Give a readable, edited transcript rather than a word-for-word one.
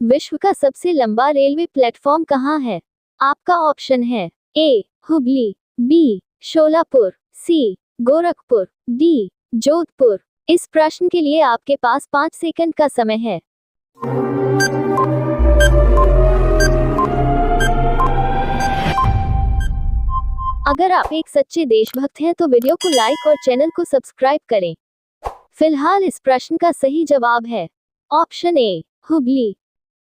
विश्व का सबसे लंबा रेलवे प्लेटफॉर्म कहाँ है? आपका ऑप्शन है ए हुबली, बी शोलापुर, सी गोरखपुर, डी जोधपुर। इस प्रश्न के लिए आपके पास 5 सेकंड का समय है। अगर आप एक सच्चे देशभक्त हैं तो वीडियो को लाइक और चैनल को सब्सक्राइब करें। फिलहाल इस प्रश्न का सही जवाब है ऑप्शन ए हुबली।